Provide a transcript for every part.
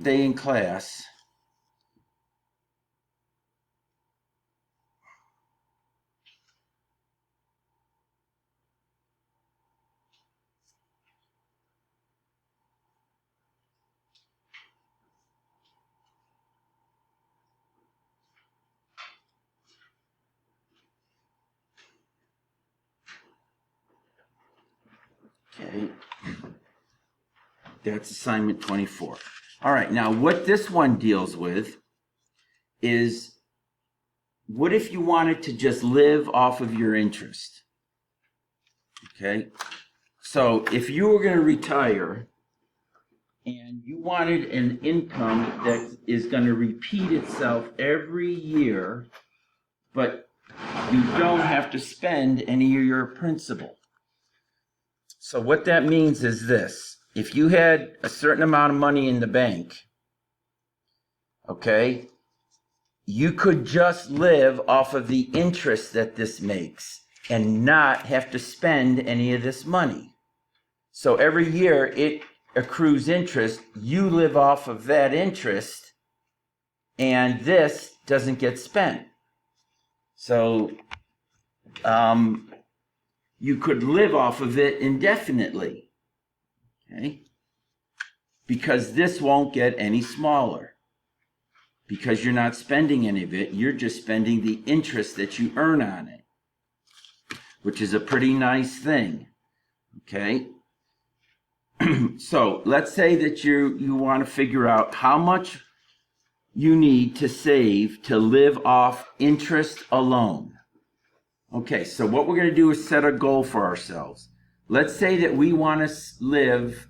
day in class, okay, that's assignment 24. All right, now what this one deals with is, what if you wanted to just live off of your interest? Okay, so if you were going to retire and you wanted an income that is going to repeat itself every year, but you don't have to spend any of your principal. So what that means is this: if you had a certain amount of money in the bank, okay, you could just live off of the interest that this makes and not have to spend any of this money. So every year it accrues interest, you live off of that interest, and this doesn't get spent. So you could live off of it indefinitely, okay? Because this won't get any smaller. Because you're not spending any of it, you're just spending the interest that you earn on it, which is a pretty nice thing, okay? So let's say that you want to figure out how much you need to save to live off interest alone. Okay, so what we're going to do is set a goal for ourselves. Let's say that we want to live,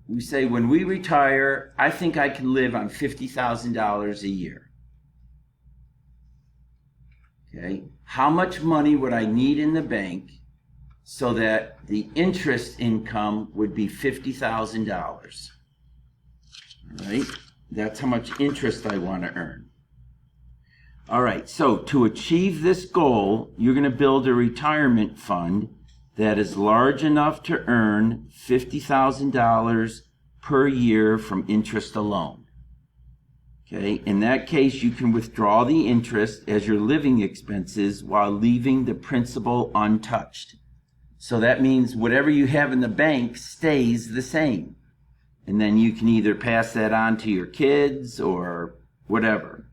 we say when we retire, I think I can live on $50,000 a year. Okay, how much money would I need in the bank so that the interest income would be $50,000? All right, that's how much interest I want to earn. All right, so to achieve this goal, you're going to build a retirement fund that is large enough to earn $50,000 per year from interest alone. Okay, in that case, you can withdraw the interest as your living expenses while leaving the principal untouched. So that means whatever you have in the bank stays the same. And then you can either pass that on to your kids or whatever.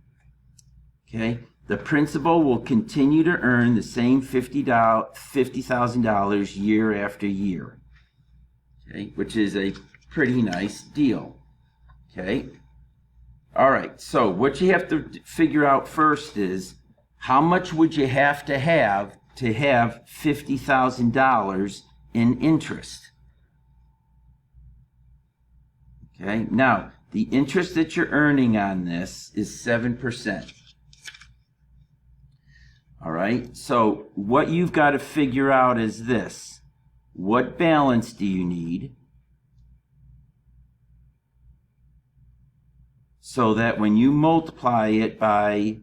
Okay, the principal will continue to earn the same $50,000 year after year. Okay, which is a pretty nice deal. Okay. All right, so what you have to figure out first is, how much would you have to have $50,000 in interest? Okay, now the interest that you're earning on this is 7%. All right, so what you've got to figure out is this: what balance do you need so that when you multiply it by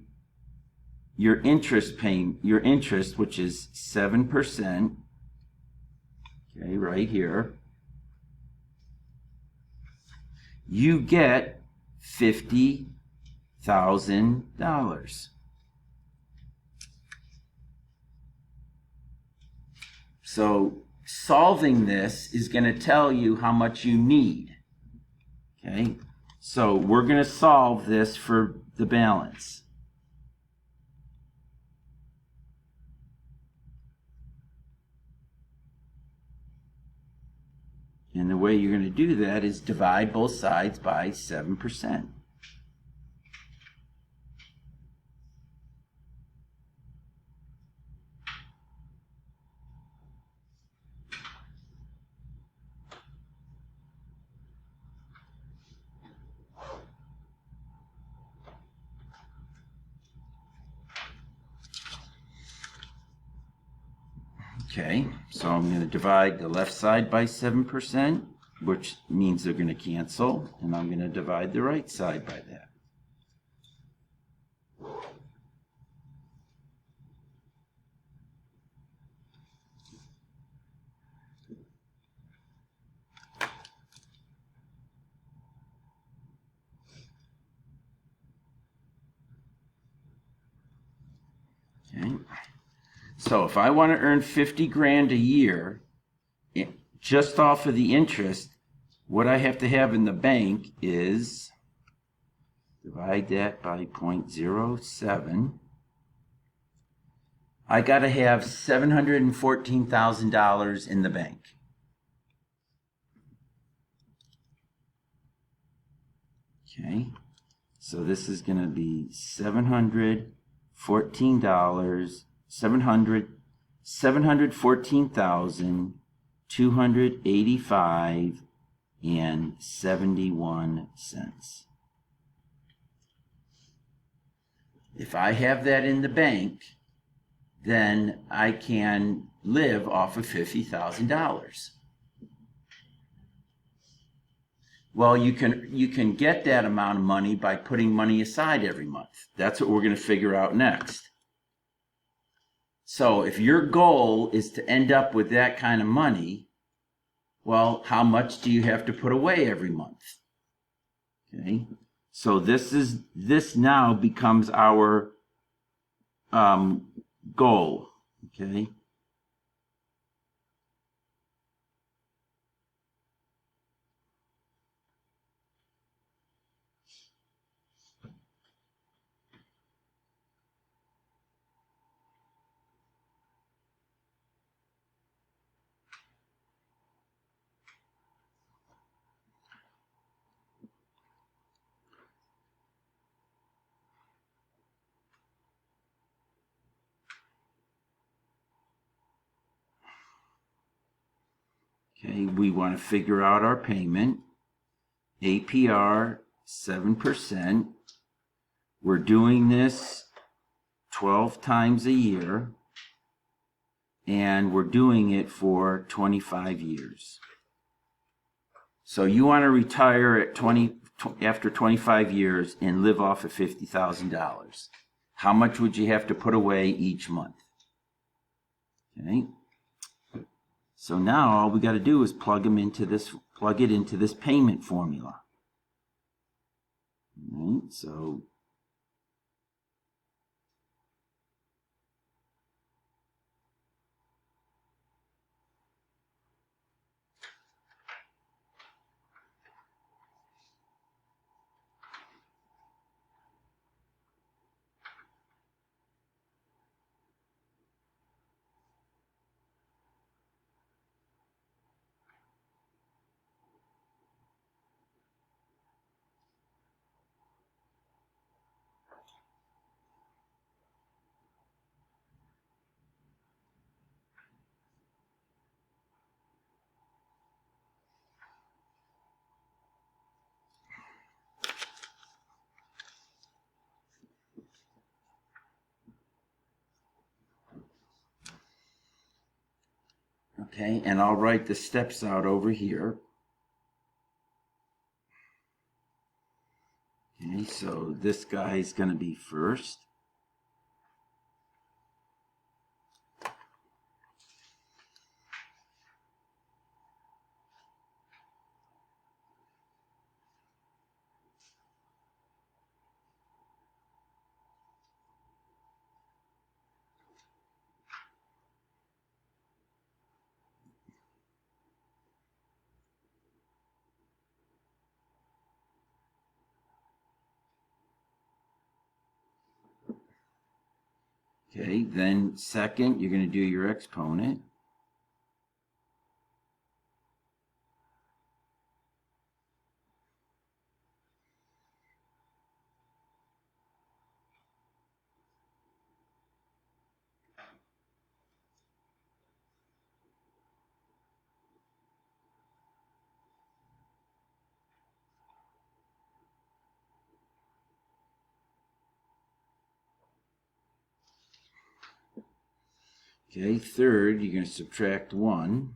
your interest which is 7%, okay, right here, you get $50,000. So solving this is going to tell you how much you need. Okay, so we're going to solve this for the balance. And the way you're going to do that is divide both sides by 7%. Okay, so I'm going to divide the left side by 7%, which means they're going to cancel, and I'm going to divide the right side by that. So if I want to earn 50 grand a year, just off of the interest, what I have to have in the bank is, divide that by 0.07. I got to have $714,000 in the bank. Okay, so this is going to be $714,285.71. If I have that in the bank, then I can live off of $50,000. Well, you can get that amount of money by putting money aside every month. That's what we're going to figure out next. So if your goal is to end up with that kind of money, well, how much do you have to put away every month? Okay. So this now becomes our goal. Okay. Okay, we want to figure out our payment. APR 7%. We're doing this 12 times a year, and we're doing it for 25 years. So you want to retire at after 25 years and live off of $50,000. How much would you have to put away each month? Okay. So now all we got to do is plug it into this payment formula. All right, so okay, and I'll write the steps out over here. Okay, so this guy is going to be first. Okay, then second, you're going to do your exponent. Okay, third, you're going to subtract 1.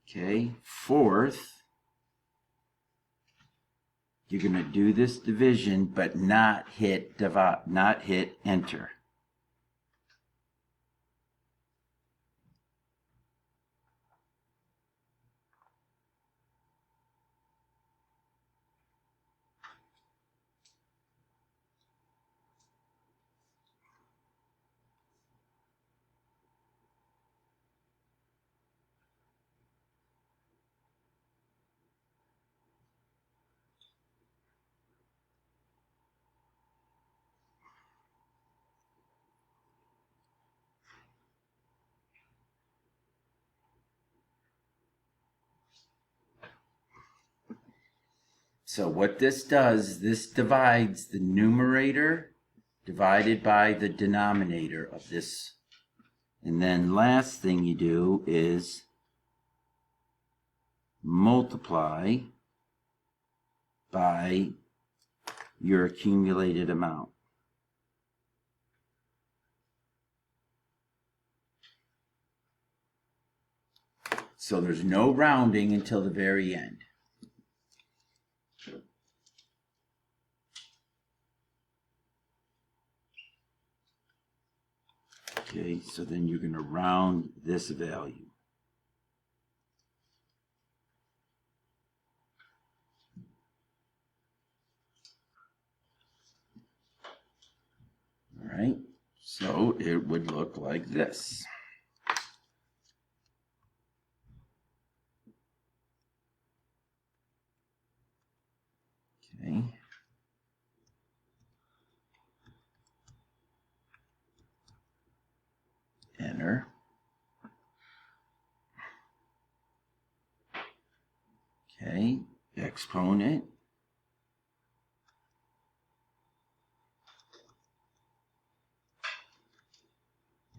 Okay, fourth, you're going to do this division, but not hit divide, not hit enter. So what this does, this divides the numerator divided by the denominator of this. And then last thing you do is multiply by your accumulated amount. So there's no rounding until the very end. Okay, so then you're going to round this value. All right, so it would look like this. Okay. Enter. Okay, exponent.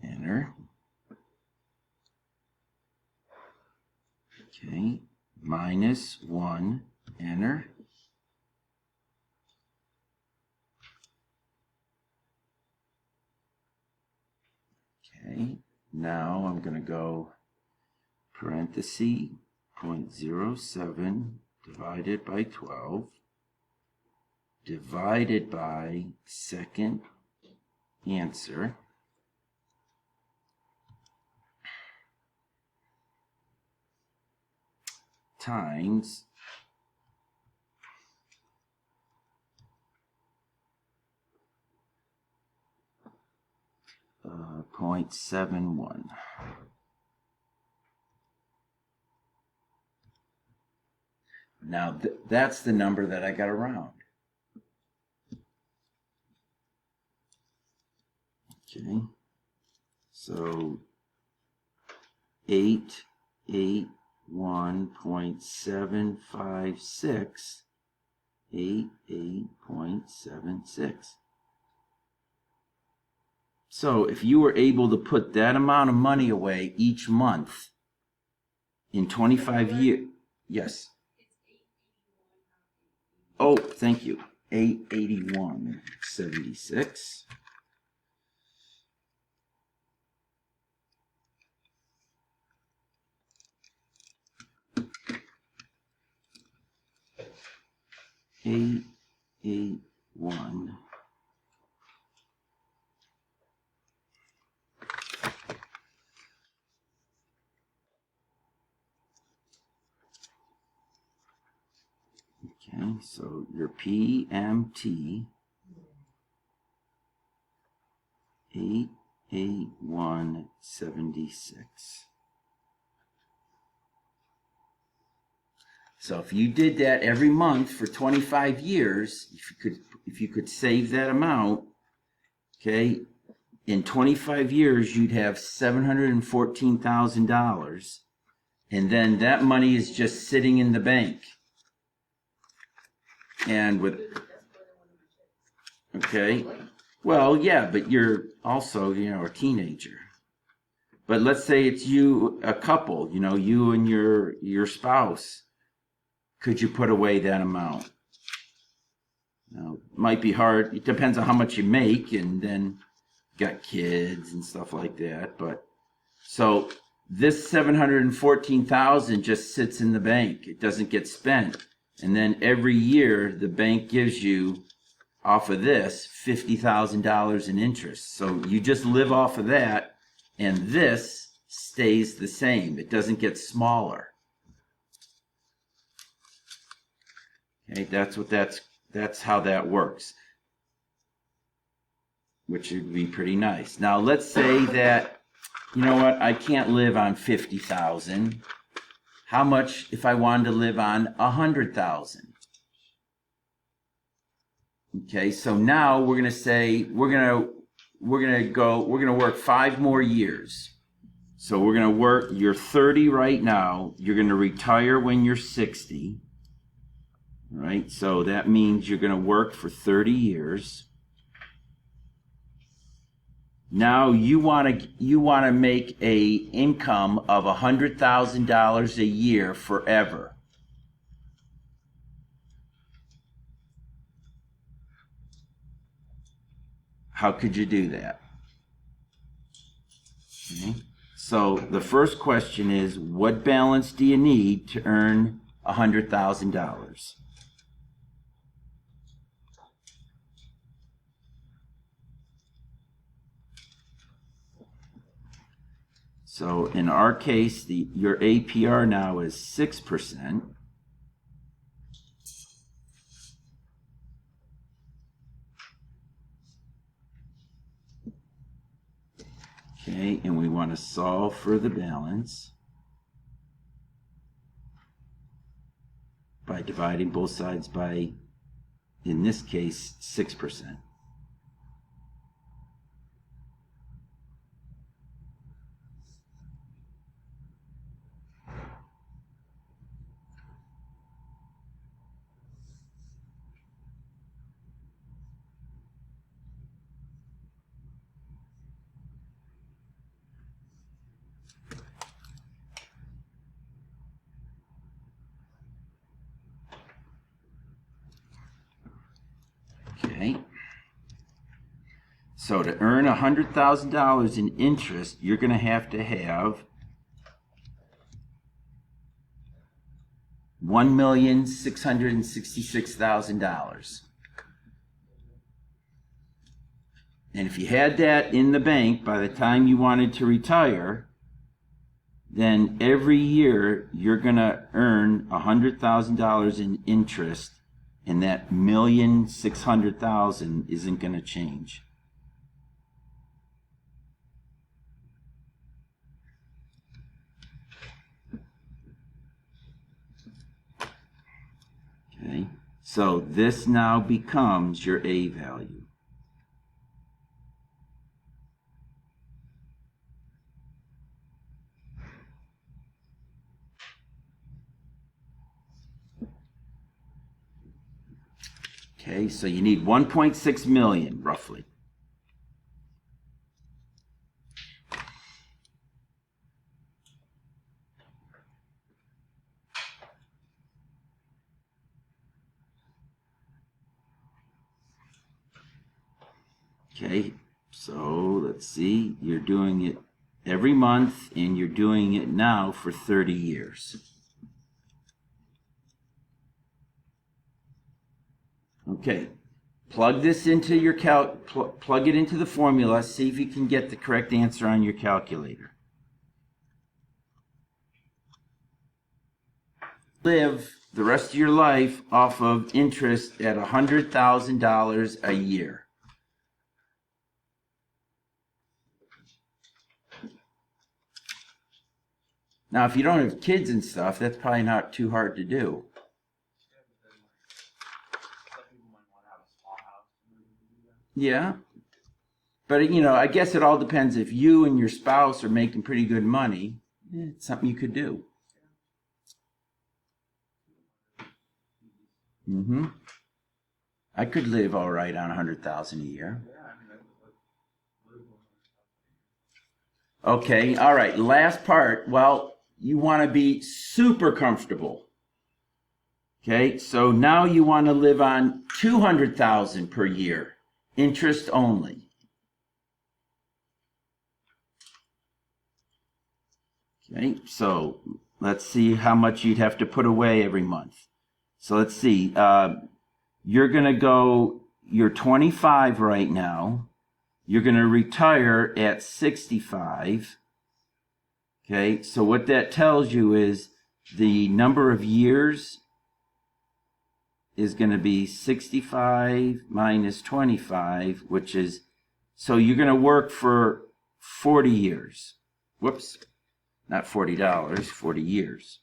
Enter. Okay, minus 1, enter. Okay, now I'm going to go parenthesis 0.07 divided by 12 divided by second answer times 0.71. Now that's the number that I got to round. Okay, so 881.756, 88.76. So if you were able to put that amount of money away each month in 25 years, yes. Oh, thank you. 881.76. Okay, so your PMT 881.76. So if you did that every month for 25 years, if you could save that amount, okay, in 25 years you'd have $714,000, and then that money is just sitting in the bank. And with, okay, well, yeah, but you're also, a teenager. But let's say it's you, a couple, you and your spouse. Could you put away that amount? Now, it might be hard. It depends on how much you make, and then got kids and stuff like that. But so this $714,000 just sits in the bank. It doesn't get spent. And then every year, the bank gives you, off of this, $50,000 in interest. So you just live off of that, and this stays the same. It doesn't get smaller. Okay, that's how that works, which would be pretty nice. Now let's say that, you know what, I can't live on 50,000. How much if I wanted to live on 100,000? Okay, so now we're gonna say we're gonna work 5 more years. So we're gonna work. You're 30 right now. You're gonna retire when you're 60. Right, so that means you're going to work for 30 years. Now you want to make a income of $100,000 a year forever. How could you do that? Okay. So the first question is, what balance do you need to earn $100,000? So in our case, your APR now is 6%. Okay, and we want to solve for the balance by dividing both sides by, in this case, 6%. Okay. So to earn $100,000 in interest, you're going to have $1,666,000. And if you had that in the bank by the time you wanted to retire, then every year you're going to earn $100,000 in interest, and that $1,600,000 isn't going to change. Okay, so this now becomes your A value. Okay, so you need 1.6 million roughly. Okay, so let's see, you're doing it every month and you're doing it now for 30 years. Okay, plug this into your plug it into the formula, see if you can get the correct answer on your calculator. Live the rest of your life off of interest at $100,000 a year. Now, if you don't have kids and stuff, that's probably not too hard to do. Yeah. But, you know, I guess it all depends. If you and your spouse are making pretty good money, it's something you could do. I could live all right on $100,000 a year. Okay, all right, last part. Well, you want to be super comfortable. Okay, so now you want to live on $200,000 per year, interest only. Okay, so let's see how much you'd have to put away every month. So let's see. You're going to go, you're 25 right now. You're going to retire at 65. Okay, so what that tells you is the number of years is going to be 65 minus 25, which is, so you're going to work for 40 years. Whoops, not $40, 40 years.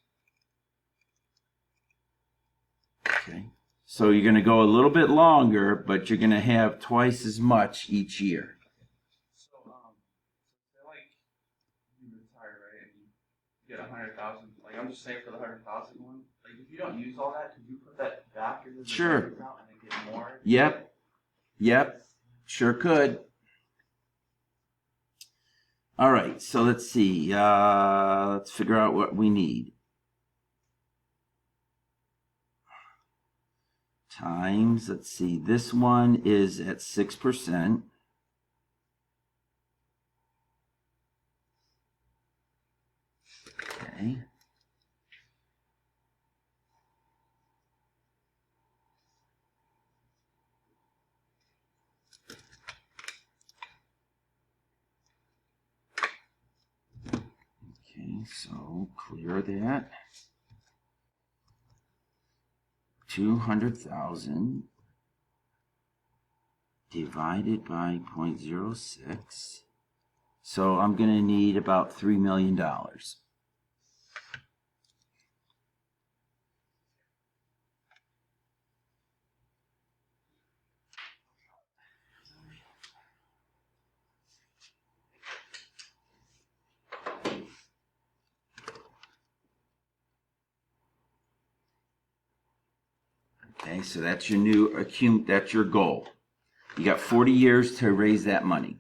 Okay, so you're going to go a little bit longer, but you're going to have twice as much each year. So, say like you retire, right, and you get 100,000. Like I'm just saying for the 100,000 one. Like if you don't use all that, could you put that back into the Sure. account and then get more? Yep, sure could. All right, so let's see. Let's figure out what we need. Times, let's see, this one is at 6%. Okay. Okay, so clear that. 200,000 divided by 0.06. So I'm going to need about $3 million. Okay, so that's your new that's your goal. You got 40 years to raise that money.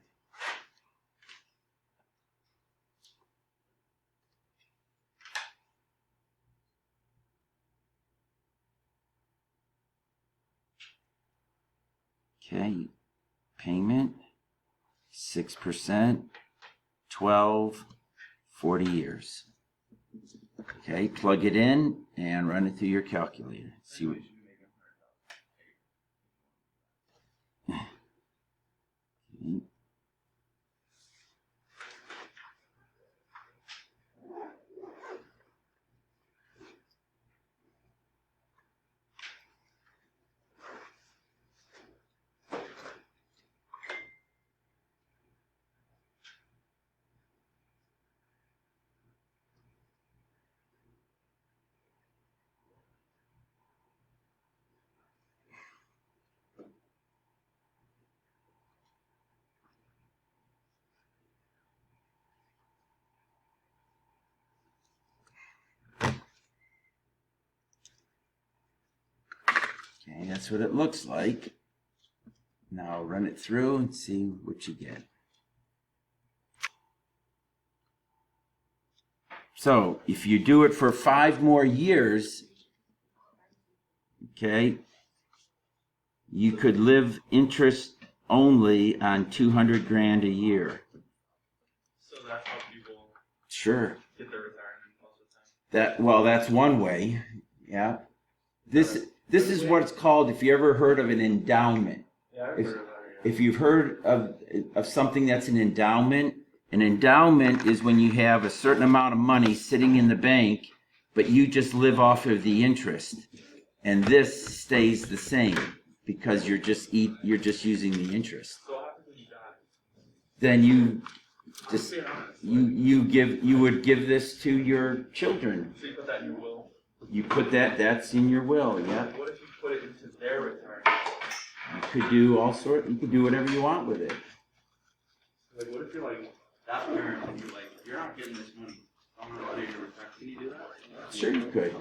Okay, payment, 6%, 12, 40 years. Okay, plug it in and run it through your calculator. See what. Okay, that's what it looks like. Now run it through and see what you get. So if you do it for 5 more years, okay, you could live interest only on 200 grand a year. So that's how people Sure. get their retirement most of the time. That's one way. Yeah. This is what it's called, if you ever heard of an endowment. Yeah, I've heard of that. If you've heard of something that's an endowment is when you have a certain amount of money sitting in the bank, but you just live off of the interest. And this stays the same because you're just using the interest. So what happens when you die? Then you would give this to your children. So you put that in your will? You put that's in your will, yeah. What if you put it into their retirement? You could do you could do whatever you want with it. Like, what if you're like that parent and you're like, you're not getting this money, I'm gonna put it in your retirement. Can you do that? Sure you could.